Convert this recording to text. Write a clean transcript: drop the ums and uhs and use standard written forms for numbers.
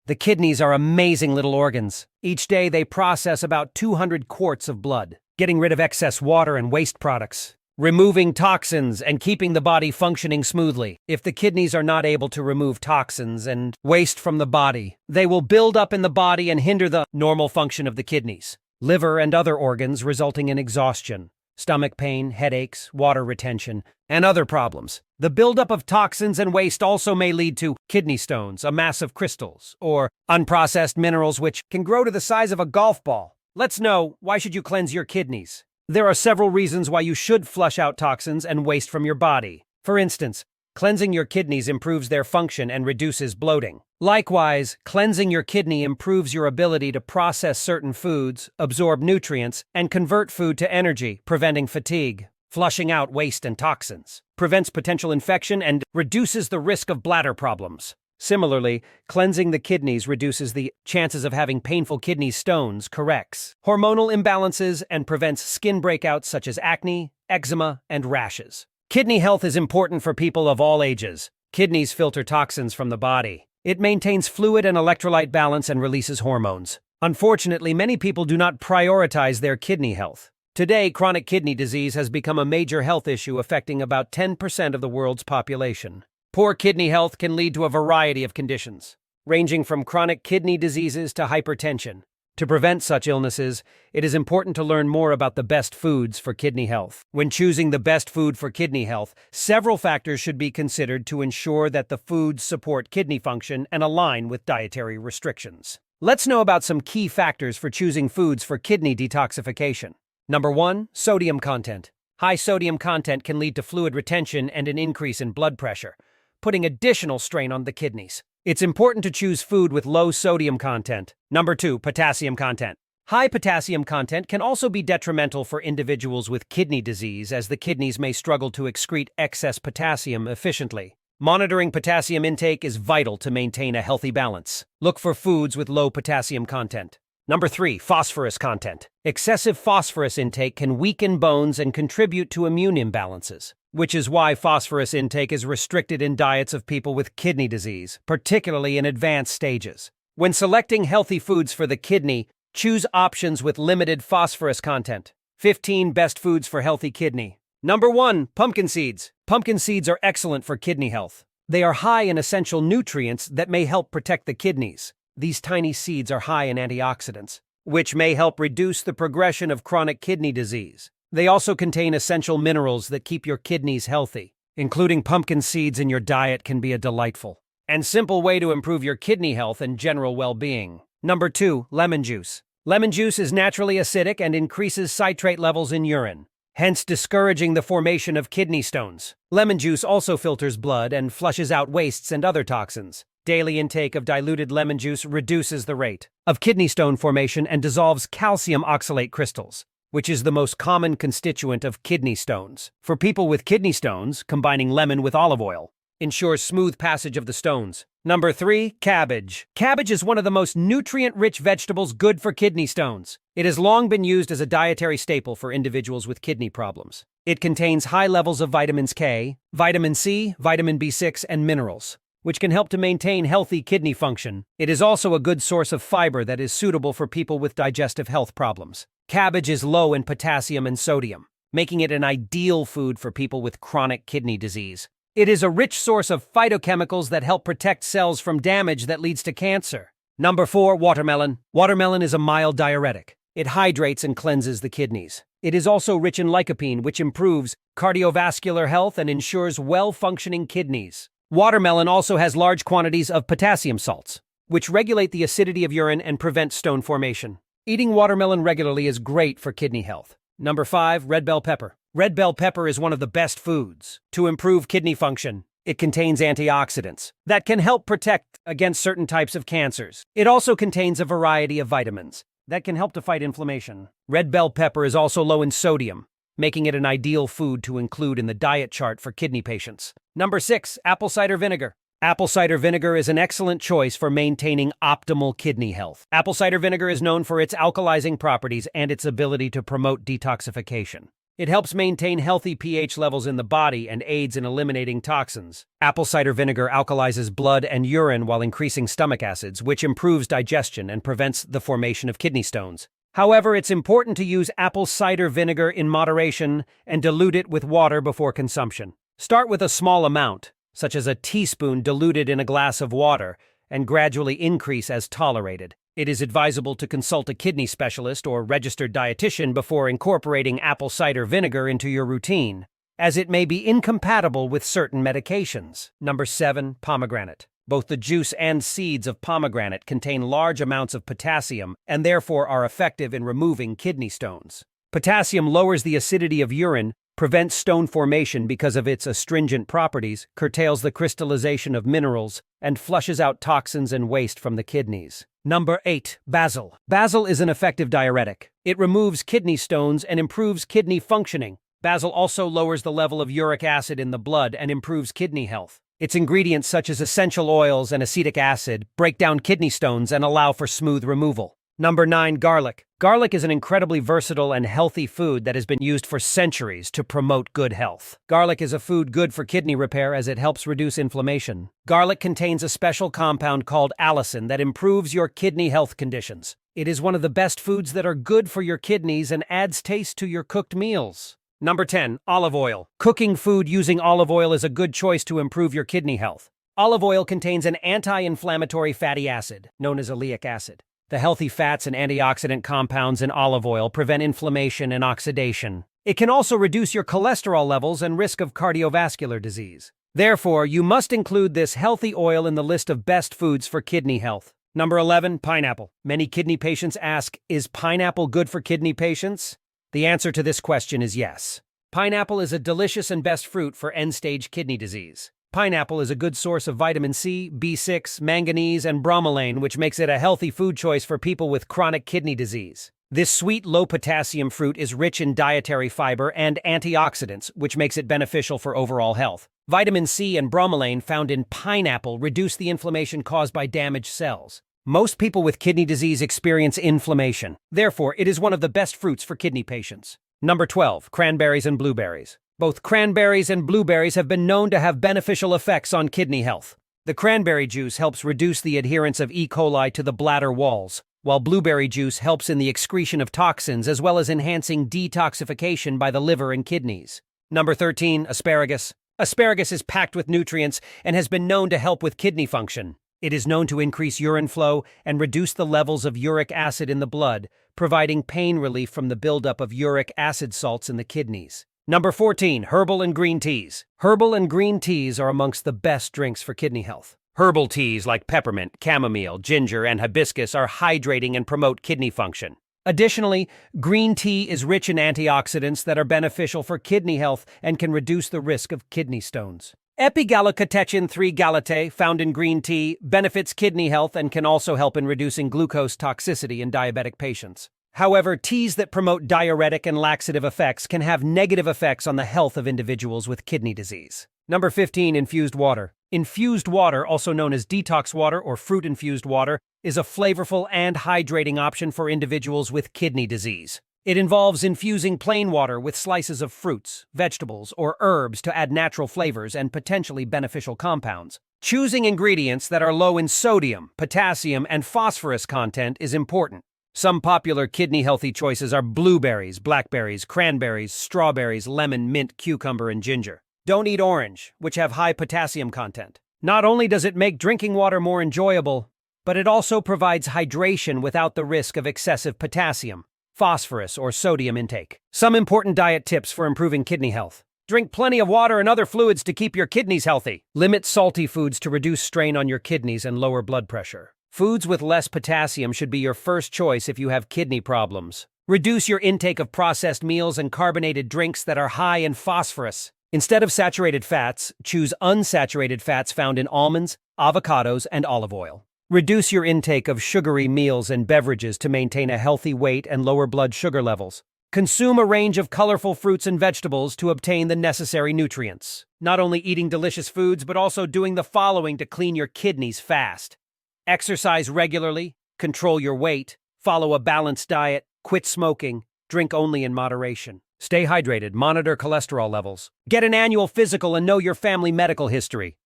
The kidneys are amazing little organs. Each day they process about 200 quarts of blood, getting rid of excess water and waste products, removing toxins and keeping the body functioning smoothly. If the kidneys are not able to remove toxins and waste from the body, they will build up in the body and hinder the normal function of the kidneys, liver, and other organs, resulting in exhaustion, stomach pain, headaches, water retention, and other problems. The buildup of toxins and waste also may lead to kidney stones, a mass of crystals, or unprocessed minerals which can grow to the size of a golf ball. Let's know, why should you cleanse your kidneys? There are several reasons why you should flush out toxins and waste from your body. For instance, cleansing your kidneys improves their function and reduces bloating. Likewise, cleansing your kidney improves your ability to process certain foods, absorb nutrients, and convert food to energy, preventing fatigue. Flushing out waste and toxins prevents potential infection and reduces the risk of bladder problems. Similarly, cleansing the kidneys reduces the chances of having painful kidney stones, corrects hormonal imbalances, and prevents skin breakouts such as acne, eczema, and rashes. Kidney health is important for people of all ages. Kidneys filter toxins from the body. It maintains fluid and electrolyte balance and releases hormones. Unfortunately, many people do not prioritize their kidney health. Today, chronic kidney disease has become a major health issue affecting about 10% of the world's population. Poor kidney health can lead to a variety of conditions, ranging from chronic kidney diseases to hypertension. To prevent such illnesses, it is important to learn more about the best foods for kidney health. When choosing the best food for kidney health, several factors should be considered to ensure that the foods support kidney function and align with dietary restrictions. Let's know about some key factors for choosing foods for kidney detoxification. Number 1. Sodium content. High sodium content can lead to fluid retention and an increase in blood pressure, putting additional strain on the kidneys. It's important to choose food with low sodium content. Number 2. Potassium content. High potassium content can also be detrimental for individuals with kidney disease, as the kidneys may struggle to excrete excess potassium efficiently. Monitoring potassium intake is vital to maintain a healthy balance. Look for foods with low potassium content. Number 3. Phosphorus content. Excessive phosphorus intake can weaken bones and contribute to immune imbalances, which is why phosphorus intake is restricted in diets of people with kidney disease, particularly in advanced stages. When selecting healthy foods for the kidney, choose options with limited phosphorus content. 15 best foods for healthy kidney. Number 1. Pumpkin seeds. Pumpkin seeds are excellent for kidney health. They are high in essential nutrients that may help protect the kidneys. These tiny seeds are high in antioxidants, which may help reduce the progression of chronic kidney disease. They also contain essential minerals that keep your kidneys healthy. Including pumpkin seeds in your diet can be a delightful and simple way to improve your kidney health and general well-being. Number 2. Lemon juice. Lemon juice is naturally acidic and increases citrate levels in urine, hence discouraging the formation of kidney stones. Lemon juice also filters blood and flushes out wastes and other toxins. Daily intake of diluted lemon juice reduces the rate of kidney stone formation and dissolves calcium oxalate crystals, which is the most common constituent of kidney stones. For people with kidney stones, combining lemon with olive oil ensures smooth passage of the stones. Number 3. Cabbage. Cabbage is one of the most nutrient-rich vegetables good for kidney stones. It has long been used as a dietary staple for individuals with kidney problems. It contains high levels of vitamins K, vitamin C, vitamin B6, and minerals, which can help to maintain healthy kidney function. It is also a good source of fiber that is suitable for people with digestive health problems. Cabbage is low in potassium and sodium, making it an ideal food for people with chronic kidney disease. It is a rich source of phytochemicals that help protect cells from damage that leads to cancer. Number 4. Watermelon. Watermelon is a mild diuretic. It hydrates and cleanses the kidneys. It is also rich in lycopene, which improves cardiovascular health and ensures well-functioning kidneys. Watermelon also has large quantities of potassium salts, which regulate the acidity of urine and prevent stone formation. Eating watermelon regularly is great for kidney health. Number 5. Red bell pepper. Red bell pepper is one of the best foods to improve kidney function. It contains antioxidants that can help protect against certain types of cancers. It also contains a variety of vitamins that can help to fight inflammation. Red bell pepper is also low in sodium, making it an ideal food to include in the diet chart for kidney patients. Number 6. Apple cider vinegar. Apple cider vinegar is an excellent choice for maintaining optimal kidney health. Apple cider vinegar is known for its alkalizing properties and its ability to promote detoxification. It helps maintain healthy pH levels in the body and aids in eliminating toxins. Apple cider vinegar alkalizes blood and urine while increasing stomach acids, which improves digestion and prevents the formation of kidney stones. However, it's important to use apple cider vinegar in moderation and dilute it with water before consumption. Start with a small amount, such as a teaspoon diluted in a glass of water, and gradually increase as tolerated. It is advisable to consult a kidney specialist or registered dietitian before incorporating apple cider vinegar into your routine, as it may be incompatible with certain medications. Number 7. Pomegranate. Both the juice and seeds of pomegranate contain large amounts of potassium and therefore are effective in removing kidney stones. Potassium lowers the acidity of urine, prevents stone formation because of its astringent properties, curtails the crystallization of minerals, and flushes out toxins and waste from the kidneys. Number 8. Basil. Basil is an effective diuretic. It removes kidney stones and improves kidney functioning. Basil also lowers the level of uric acid in the blood and improves kidney health. Its ingredients such as essential oils and acetic acid break down kidney stones and allow for smooth removal. Number 9. Garlic. Garlic is an incredibly versatile and healthy food that has been used for centuries to promote good health. Garlic is a food good for kidney repair as it helps reduce inflammation. Garlic contains a special compound called allicin that improves your kidney health conditions. It is one of the best foods that are good for your kidneys and adds taste to your cooked meals. Number 10. Olive oil. Cooking food using olive oil is a good choice to improve your kidney health. Olive oil contains an anti-inflammatory fatty acid, known as oleic acid. The healthy fats and antioxidant compounds in olive oil prevent inflammation and oxidation. It can also reduce your cholesterol levels and risk of cardiovascular disease. Therefore, you must include this healthy oil in the list of best foods for kidney health. Number 11. Pineapple. Many kidney patients ask, is pineapple good for kidney patients? The answer to this question is yes. Pineapple is a delicious and best fruit for end-stage kidney disease. Pineapple is a good source of vitamin C, B6, manganese, and bromelain, which makes it a healthy food choice for people with chronic kidney disease. This sweet, low-potassium fruit is rich in dietary fiber and antioxidants, which makes it beneficial for overall health. Vitamin C and bromelain found in pineapple reduce the inflammation caused by damaged cells. Most people with kidney disease experience inflammation. Therefore, it is one of the best fruits for kidney patients. Number 12. Cranberries and blueberries. Both cranberries and blueberries have been known to have beneficial effects on kidney health. The cranberry juice helps reduce the adherence of E. coli to the bladder walls, while blueberry juice helps in the excretion of toxins as well as enhancing detoxification by the liver and kidneys. Number 13. Asparagus. Asparagus is packed with nutrients and has been known to help with kidney function. It is known to increase urine flow and reduce the levels of uric acid in the blood, providing pain relief from the buildup of uric acid salts in the kidneys. Number 14. Herbal and green teas. Herbal and green teas are amongst the best drinks for kidney health. Herbal teas like peppermint, chamomile, ginger, and hibiscus are hydrating and promote kidney function. Additionally, green tea is rich in antioxidants that are beneficial for kidney health and can reduce the risk of kidney stones. Epigallocatechin 3 gallate, found in green tea, benefits kidney health and can also help in reducing glucose toxicity in diabetic patients. However, teas that promote diuretic and laxative effects can have negative effects on the health of individuals with kidney disease. Number 15. Infused water. Infused water, also known as detox water or fruit-infused water, is a flavorful and hydrating option for individuals with kidney disease. It involves infusing plain water with slices of fruits, vegetables, or herbs to add natural flavors and potentially beneficial compounds. Choosing ingredients that are low in sodium, potassium, and phosphorus content is important. Some popular kidney-healthy choices are blueberries, blackberries, cranberries, strawberries, lemon, mint, cucumber, and ginger. Don't eat orange, which have high potassium content. Not only does it make drinking water more enjoyable, but it also provides hydration without the risk of excessive potassium, phosphorus, or sodium intake. Some important diet tips for improving kidney health. Drink plenty of water and other fluids to keep your kidneys healthy. Limit salty foods to reduce strain on your kidneys and lower blood pressure. Foods with less potassium should be your first choice if you have kidney problems. Reduce your intake of processed meals and carbonated drinks that are high in phosphorus. Instead of saturated fats, choose unsaturated fats found in almonds, avocados, and olive oil. Reduce your intake of sugary meals and beverages to maintain a healthy weight and lower blood sugar levels. Consume a range of colorful fruits and vegetables to obtain the necessary nutrients. Not only eating delicious foods, but also doing the following to clean your kidneys fast. Exercise regularly, control your weight, follow a balanced diet, quit smoking, drink only in moderation. Stay hydrated, monitor cholesterol levels. Get an annual physical and know your family medical history.